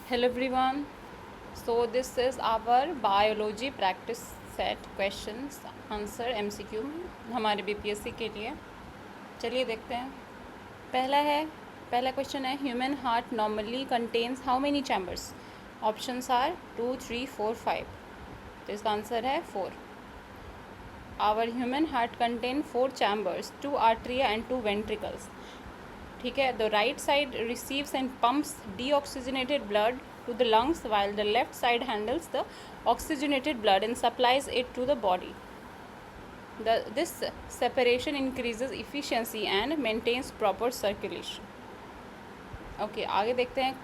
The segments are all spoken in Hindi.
Hello everyone. So this is our biology practice set questions answer MCQ हमारे BPSC के लिए. चलिए देखते हैं. पहला क्वेश्चन है human heart normally contains how many chambers. Options are 2, 3, 4, 5. तो इसका आंसर है 4. Our human heart contain 4 chambers, 2 atria and 2 ventricles. ठीक है. The right side receives and pumps deoxygenated blood to the lungs while the left side handles the oxygenated blood and supplies it to the body. This separation increases efficiency and maintains proper circulation. Okay, आगे देखते हैं.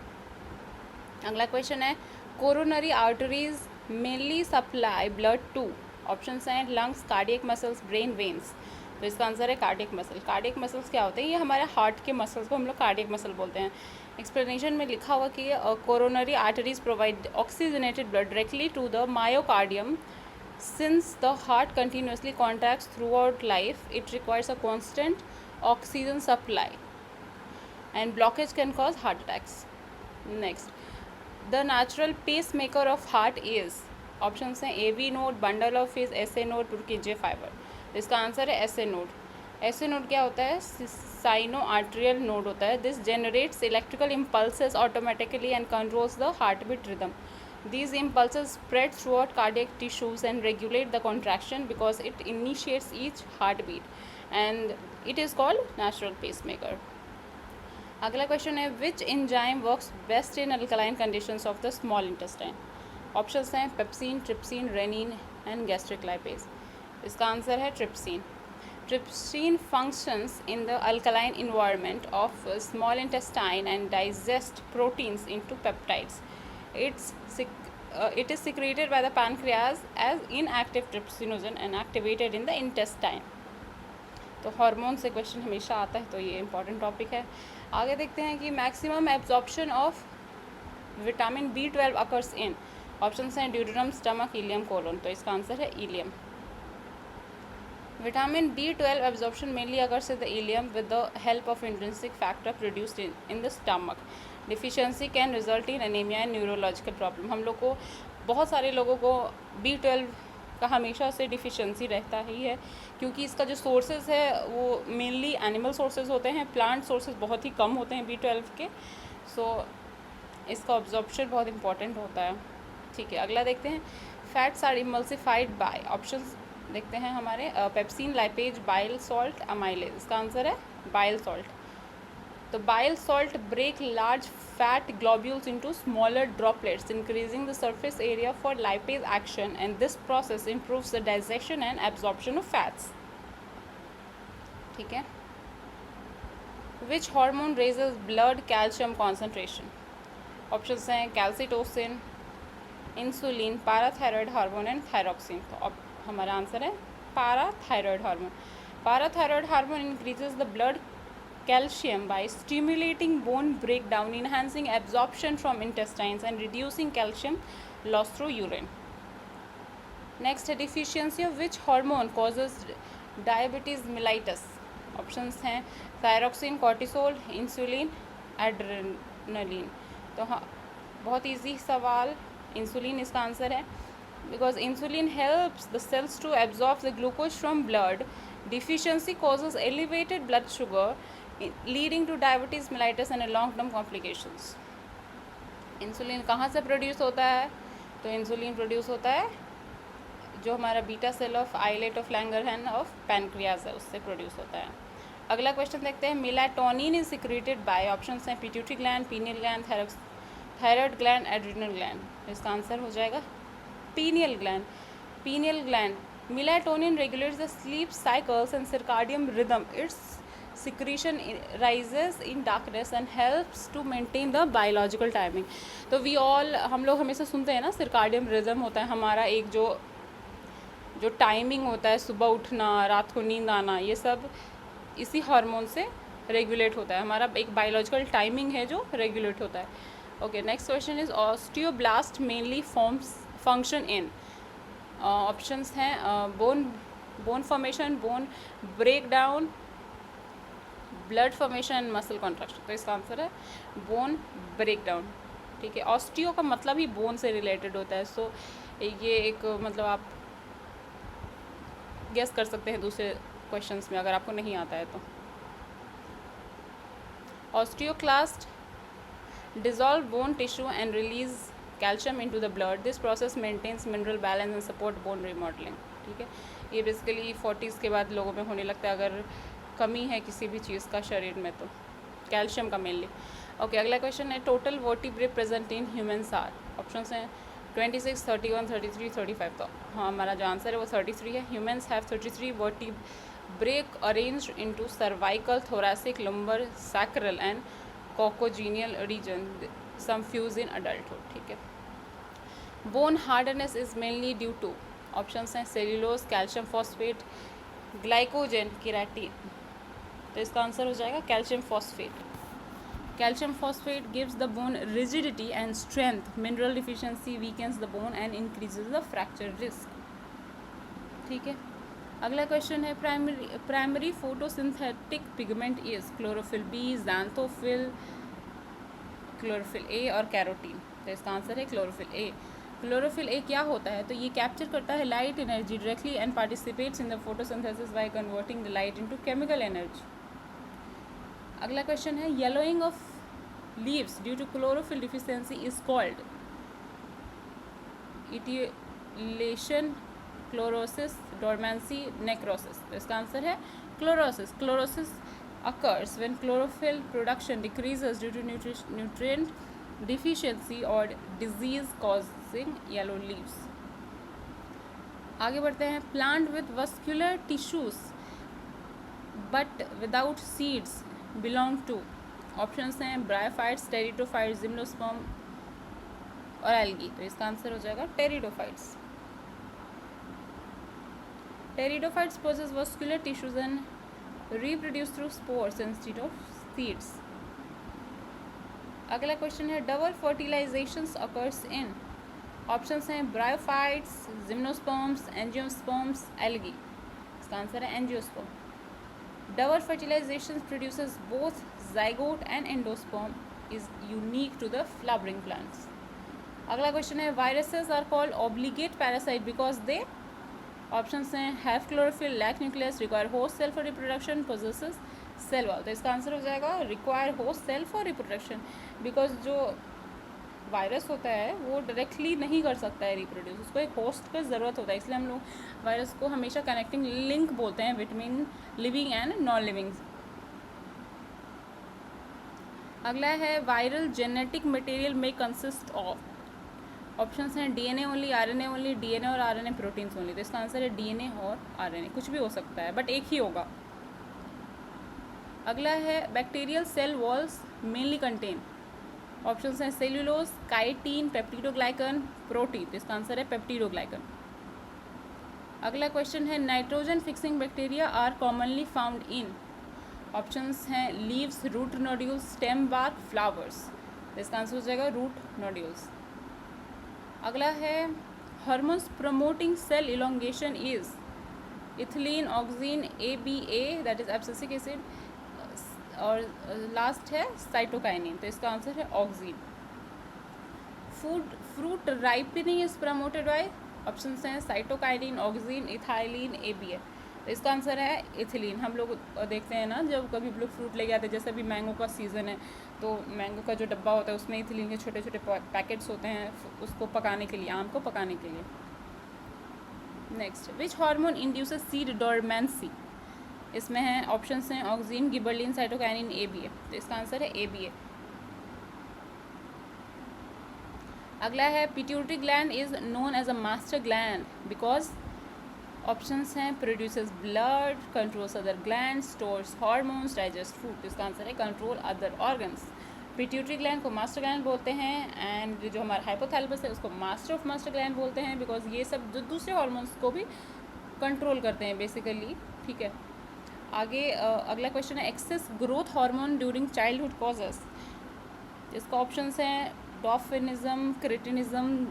अगला क्वेश्चन है coronary arteries mainly supply blood to. Options हैं lungs, cardiac muscles, brain, veins. तो इसका आंसर है कार्डियक मसल. कार्डियक मसल्स क्या होते हैं? ये हमारे हार्ट के मसल्स को हम लोग कार्डियक मसल बोलते हैं. एक्सप्लेनेशन में लिखा हुआ कि coronary arteries provide oxygenated blood directly to the myocardium. Since the heart continuously contracts throughout life it requires a constant oxygen supply and blockage can cause heart attacks. Next, the natural pacemaker of heart is. Options हैं AV node, bundle of His, SA node, Purkinje fibre. इसका आंसर है SA नोड. SA नोड क्या होता है? साइनो आर्ट्रियल नोड होता है. This generates electrical impulses automatically and controls the heartbeat rhythm. These impulses spread throughout cardiac tissues and regulate the contraction because it initiates each heartbeat and it is called natural pacemaker. अगला क्वेश्चन है which enzyme works best in alkaline conditions of the small intestine. Options हैं pepsin, trypsin, rennin and gastric lipase. इसका आंसर है trypsin. Trypsin functions in the alkaline environment of small intestine and digests proteins into peptides. It is secreted by the pancreas as inactive trypsinogen and activated in the intestine. तो हार्मोन से क्वेश्चन हमेशा आता है, तो ये इंपॉर्टेंट टॉपिक है. आगे देखते हैं कि maximum absorption of vitamin B12 occurs in. Options हैं ड्यूडेनम, स्टमक, इलियम, कोलन. तो इसका आंसर है ilium. Vitamin B12 absorption mainly occurs in the ileum with the help of intrinsic factor produced in the stomach. Deficiency can result in anemia and neurological problem. हम लोग को बहुत सारे लोगों को B12 का हमेशा से डिफिशेंसी रहता ही है क्योंकि इसका जो सोर्सेज है वो मेनली एनिमल सोर्सेज होते हैं. प्लांट सोर्सेज बहुत ही कम होते हैं B12 के. सो इसका अब्जॉर्प्शन बहुत इंपॉर्टेंट होता है. ठीक है, अगला देखते हैं. Fats are emulsified by. Options देखते हैं हमारे pepsin, lipase, bile salt, amylase. इसका आंसर है बाइल सॉल्ट. तो bile salt break large fat globules into smaller droplets increasing the surface area for lipase action and this process improves the digestion and absorption of fats. ठीक है. Which hormone raises blood calcium concentration. Options हैं calcitonin, insulin, parathyroid hormone and thyroxine. तो अब हमारा आंसर है पाराथायरॉयड hormone. Parathyroid hormone increases the blood calcium by stimulating bone breakdown, enhancing absorption from intestines and reducing calcium loss through urine. Next है deficiency of which hormone causes diabetes mellitus. Options हैं थायरॉक्सिन, कॉर्टिसोल, इंसुलिन, एड्रेनलिन. तो हाँ, बहुत ईजी सवाल. इंसुलिन इसका आंसर है because insulin helps the cells to absorb the glucose from blood. Deficiency causes elevated blood sugar leading to diabetes mellitus and long term complications. Insulin कहाँ से प्रोड्यूस होता है? तो इंसुलिन प्रोड्यूस होता है जो हमारा beta cell of islet of Langerhans of pancreas है, उससे प्रोड्यूस होता है. अगला क्वेश्चन देखते हैं. Melatonin is secreted by. Options हैं pituitary gland, pineal gland, thyroid gland, adrenal gland. इसका आंसर हो जाएगा pineal gland. Pineal gland. Melatonin regulates the sleep cycles and circadian rhythm. Its secretion rises in darkness and helps to maintain the biological timing. तो we all हम लोग हमेशा सुनते हैं ना, circadian rhythm होता है हमारा एक जो टाइमिंग होता है, सुबह उठना, रात को नींद आना, ये सब इसी हार्मोन से रेगुलेट होता है. हमारा एक बायोलॉजिकल टाइमिंग है जो रेगुलेट होता है. Okay, next question is osteoblast mainly forms function in. Options हैं bone formation, bone break down, blood formation, muscle contraction. तो इसका आंसर है बोन ब्रेक डाउन. ठीक है। ऑस्टियो का मतलब ही बोन से रिलेटेड होता है, सो ये एक मतलब आप गेस कर सकते हैं दूसरे क्वेश्चंस में अगर आपको नहीं आता है तो। Osteoclast dissolve bone tissue and release calcium into the blood. This process maintains mineral balance and support bone remodeling. ठीक है, ये बेसिकली 40s के बाद लोगों में होने लगता है अगर कमी है किसी भी चीज़ का शरीर में, तो कैल्शियम का मेनली। ओके, अगला क्वेश्चन है total vertebrae present in humans are. Options हैं 26, 31, 33, 35। तो हाँ, हमारा जो आंसर है वो 33 है। Humans have 33 vertebrae arranged into cervical, thoracic, lumbar, sacral and coccygeal region, some fuse in adulthood. ठीक है। Bone hardness is mainly due to, options हैं cellulose, calcium phosphate, glycogen, keratin. तो इसका आंसर हो जाएगा calcium phosphate. Calcium phosphate gives the bone rigidity and strength, mineral deficiency weakens the bone and increases the fracture risk. ठीक है। अगला क्वेश्चन है primary photosynthetic pigment is chlorophyll B, xanthophyll, chlorophyll A और कैरोटीन। तो इसका आंसर है क्लोरोफिल ए। क्लोरोफिल ए क्या होता है, तो ये कैप्चर करता है light energy directly and participates in the photosynthesis by converting the light into chemical energy. अगला क्वेश्चन है yellowing of leaves due to chlorophyll deficiency is called etiolation, chlorosis, dormancy, necrosis. तो इसका आंसर है chlorosis. Chlorosis occurs when chlorophyll production decreases due to nutrient deficiency or disease causing yellow leaves. आगे बढ़ते हैं plant with vascular tissues but without seeds belong to, options हैं ब्रायोफाइट्स, टेरिडोफाइट्स, जिम्नोस्पर्म और एल्गी। तो इसका आंसर हो जाएगा pteridophytes. Pteridophytes possess vascular tissues and reproduce through spores instead of seeds. अगला क्वेश्चन है double fertilisations occurs in, options हैं ब्रायोफाइट्स, जिम्नोस्पर्म्स, एंजियोस्पर्म्स, एल्गी। इसका आंसर है angiosperm. Double fertilisation produces both zygote and endosperm, is unique to the flowering plants. अगला क्वेश्चन है viruses are called obligate parasite because they, options हैं have chlorophyll, lack nucleus, require host cell for reproduction, possesses cell wall. तो इसका आंसर हो जाएगा require host cell for reproduction, because जो वायरस होता है वो डायरेक्टली नहीं कर सकता है रिप्रोड्यूस, उसको एक होस्ट की ज़रूरत होता है। इसलिए हम लोग वायरस को हमेशा कनेक्टिंग लिंक बोलते हैं between living and non living. अगला है वायरल जेनेटिक मटेरियल में कंसिस्ट ऑफ, ऑप्शंस हैं DNA only, RNA only, DNA और आरएनए प्रोटीन्स ओनली। तो इसका आंसर है डीएनए और आरएनए, कुछ भी हो सकता है बट एक ही होगा। अगला है bacterial cell walls mainly contain, options हैं सेल्यूलोज, काइटिन, पेप्टिडोग्लाइकन, प्रोटीन। तो इसका आंसर है पेप्टिडोग्लाइकन। अगला क्वेश्चन है nitrogen fixing bacteria are commonly found in, options हैं leaves, root nodules, stem bark, flowers. तो इसका आंसर हो जाएगा रूट नोड्यूल्स। अगला है hormones promoting cell elongation is ethylene, auxin, ABA that is abscisic acid, और लास्ट है साइटोकाइनिन। तो इसका आंसर है auxin. Fruit ripening is promoted by, options हैं साइटोकाइनिन, ऑक्सीन, इथाइलिन, ABA। तो इसका आंसर है इथिलीन। हम लोग देखते हैं ना जब कभी लोग फ्रूट लेके आते हैं, जैसे अभी मैंगो का सीज़न है तो मैंगो का जो डब्बा होता है उसमें इथिलीन के छोटे छोटे पैकेट्स होते हैं उसको पकाने के लिए, आम को पकाने के लिए। Next, which hormone induces seed dormancy, इसमें हैं ऑप्शंस हैं ऑक्सीन, गिबरलिन, साइटोकाइनिन, ABA। तो इसका आंसर है ABA। अगला है pituitary gland is known as a master gland because, options हैं produces blood, controls other gland, stores hormones, digest food. इसका आंसर है control other organs. Pituitary gland को मास्टर ग्लैंड बोलते हैं एंड जो हमारा हाइपोथैलेमस है उसको मास्टर ऑफ मास्टर ग्लैंड बोलते हैं बिकॉज ये सब जो दूसरे हार्मोन्स को भी कंट्रोल करते हैं बेसिकली। ठीक है। आगे अगला क्वेश्चन है excess growth hormone during childhood causes, इसका ऑप्शंस हैं dwarfism, cretinism,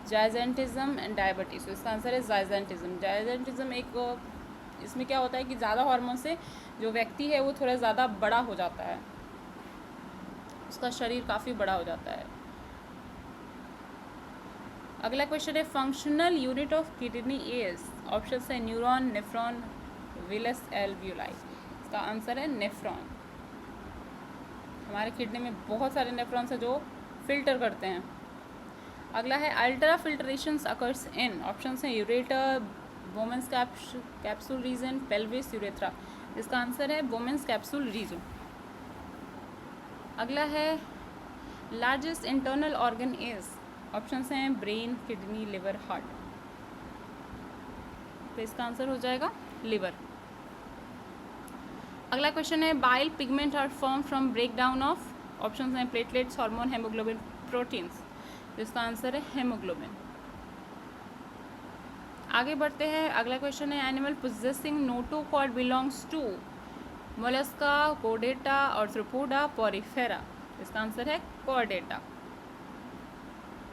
gigantism and diabetes. तो इसका आंसर है जाइजेंटिज्म। जाइजेंटिज्म एक, इसमें क्या होता है कि ज़्यादा हार्मोन से जो व्यक्ति है वो थोड़ा ज़्यादा बड़ा हो जाता है, उसका शरीर काफ़ी बड़ा हो जाता है। अगला क्वेश्चन है functional unit of kidney is, option है न्यूरॉन, नेफ्रॉन, विलस एल्व्यूलाई। इसका आंसर है नेफ्रॉन। हमारे किडनी में बहुत सारे नेफ्रॉन्स हैं जो फिल्टर करते हैं। अगला है ultrafiltrations occurs in, option हैं ureter, Bowman's capsule region, pelvis, urethra. इसका आंसर है बोमेंस कैप्सूल रीजन। अगला है largest internal organ is, option हैं ब्रेन, किडनी, लिवर, हार्ट। तो इसका आंसर हो जाएगा लिवर। अगला क्वेश्चन है bile pigment are form from break down of, option हैं प्लेटलेट्स, हार्मोन, हेमोग्लोबिन, प्रोटीन्स। तो इसका आंसर है हेमोग्लोबिन। आगे बढ़ते हैं। अगला क्वेश्चन है animal possessing notochord belongs to, Mollusca, Chordata, Arthropoda, Porifera. इसका आंसर है कोर्डेटा।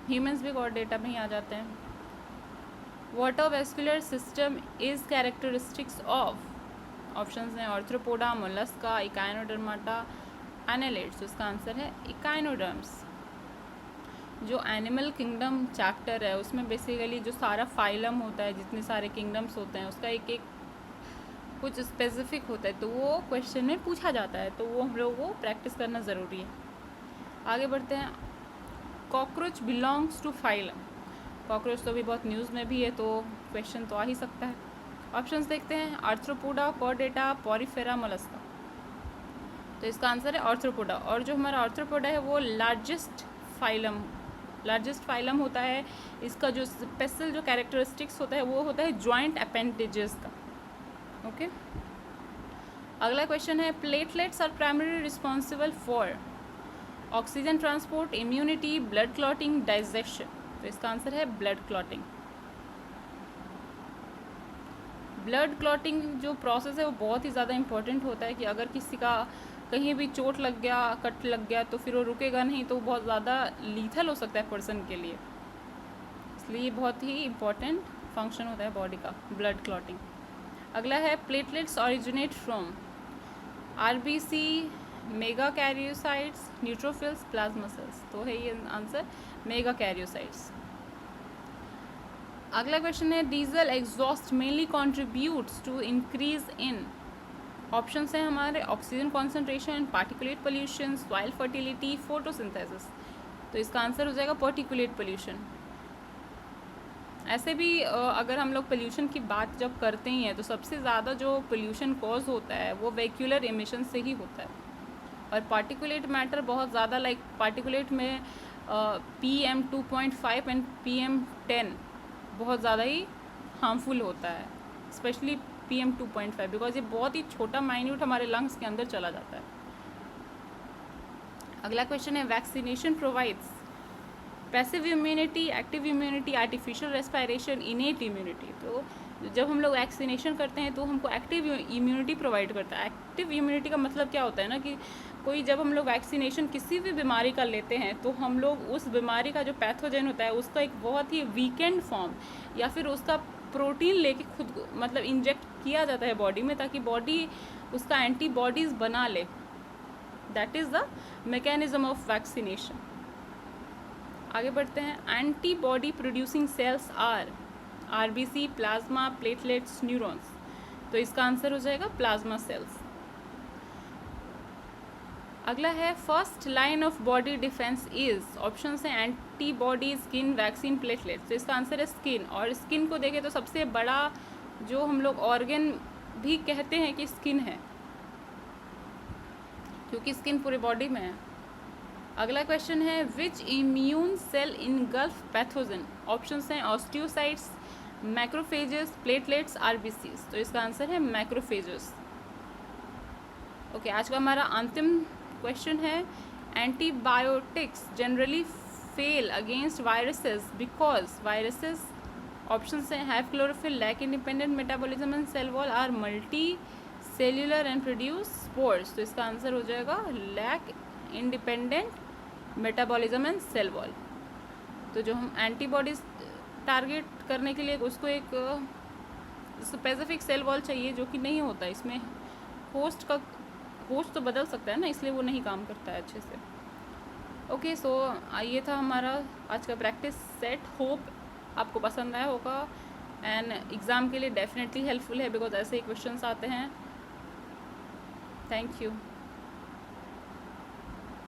ह्यूमंस भी कोर्डेटा में ही आ जाते हैं। Water vascular system is characteristics of, options हैं आर्थ्रोपोडा, मोलस्का, इकाइनोडर्माटा, एनालिड्स। इसका आंसर है इकाइनोडर्म्स। जो एनिमल किंगडम चैप्टर है उसमें बेसिकली जो सारा फाइलम होता है, जितने सारे किंगडम्स होते हैं, उसका एक एक कुछ स्पेसिफिक होता है, तो वो क्वेश्चन में पूछा जाता है, तो वो हम लोग को प्रैक्टिस करना ज़रूरी है। आगे बढ़ते हैं। Cockroach belongs to phylum, cockroach तो भी बहुत न्यूज़ में भी है, तो क्वेश्चन तो आ ही सकता है। ऑप्शंस देखते हैं आर्थ्रोपोडा, कॉर्डेटा, पोरिफेरा, मोलस्का। तो इसका आंसर है आर्थ्रोपोडा। और जो हमारा आर्थ्रोपोडा है वो लार्जेस्ट फाइलम होता है। इसका जो स्पेशल जो कैरेक्टरिस्टिक्स होता है वो होता है जॉइंट अपेंडेजेस का। ओके। अगला क्वेश्चन है platelets are primary responsible for oxygen transport, immunity, blood clotting, digestion. तो इसका आंसर है ब्लड क्लॉटिंग। ब्लड क्लॉटिंग जो प्रोसेस है वो बहुत ही ज़्यादा इंपॉर्टेंट होता है कि अगर किसी का कहीं भी चोट लग गया, कट लग गया, तो फिर वो रुकेगा नहीं, तो बहुत ज़्यादा लीथल हो सकता है पर्सन के लिए। इसलिए बहुत ही इम्पॉर्टेंट फंक्शन होता है बॉडी का ब्लड क्लॉटिंग। अगला है platelets originate from RBC, megakaryocytes, neutrophils, plasma cells. तो है ये आंसर मेगा कैरियोसाइट्स। अगला क्वेश्चन है diesel exhaust mainly contributes to increase in, options हैं हमारे oxygen concentration, particulate pollution, soil fertility, photosynthesis. तो इसका आंसर हो जाएगा पार्टिकुलेट पोल्यूशन। ऐसे भी अगर हम लोग पोल्यूशन की बात जब करते ही हैं तो सबसे ज़्यादा जो पोल्यूशन कॉज होता है वो वेहिकुलर एमिशन से ही होता है। और पार्टिकुलेट मैटर बहुत ज़्यादा, लाइक पार्टिकुलेट में PM 2.5 एंड PM 10 बहुत ज़्यादा ही हार्मफुल होता है, स्पेशली PM 2.5, बिकॉज ये बहुत ही छोटा माइन्यूट हमारे लंग्स के अंदर चला जाता है। अगला क्वेश्चन है vaccination provides passive immunity, active immunity, artificial respiration, innate immunity. तो जब हम लोग वैक्सीनेशन करते हैं तो हमको एक्टिव इम्यूनिटी प्रोवाइड करता है। एक्टिव इम्यूनिटी का मतलब क्या होता है ना कि कोई जब हम लोग वैक्सीनेशन किसी भी बीमारी का लेते हैं तो हम लोग उस बीमारी का जो पैथोजन होता है उसका एक बहुत ही वीकेंड फॉर्म या फिर उसका प्रोटीन लेके खुद मतलब इंजेक्ट किया जाता है बॉडी में, ताकि बॉडी उसका एंटीबॉडीज़ बना ले। That is the mechanism of vaccination. आगे बढ़ते हैं। Antibody producing cells are RBC, plasma, platelets, neurons. तो इसका आंसर हो जाएगा प्लाज्मा सेल्स। अगला है first line of body defence is, option हैं एंटीबॉडी, स्किन, वैक्सीन, प्लेटलेट्स। तो इसका आंसर है स्किन। और स्किन को देखें तो सबसे बड़ा जो हम लोग ऑर्गन भी कहते हैं कि स्किन है, क्योंकि स्किन पूरे बॉडी में है। अगला क्वेश्चन है which immune cell engulf pathogen, option हैं ऑस्टियोसाइट्स, मैक्रोफेजेस, प्लेटलेट्स, आरबीसीज। तो इसका आंसर है मैक्रोफेजेस। ओके, आज का हमारा अंतिम क्वेश्चन है antibiotics generally fail against viruses because viruses, option हैं have chlorophyll, lack independent metabolism and cell wall, are multi cellular and produce spores. तो इसका आंसर हो जाएगा lack independent metabolism and cell wall. तो जो हम एंटीबॉडीज टारगेट करने के लिए उसको एक स्पेसिफिक सेल वॉल चाहिए, जो कि नहीं होता इसमें। होस्ट तो बदल सकता है ना, इसलिए वो नहीं काम करता है अच्छे से। ओके, सो ये था हमारा आज का प्रैक्टिस सेट। होप आपको पसंद आया होगा एंड एग्ज़ाम के लिए डेफिनेटली हेल्पफुल है बिकॉज ऐसे ही क्वेश्चंस आते हैं। Thank you.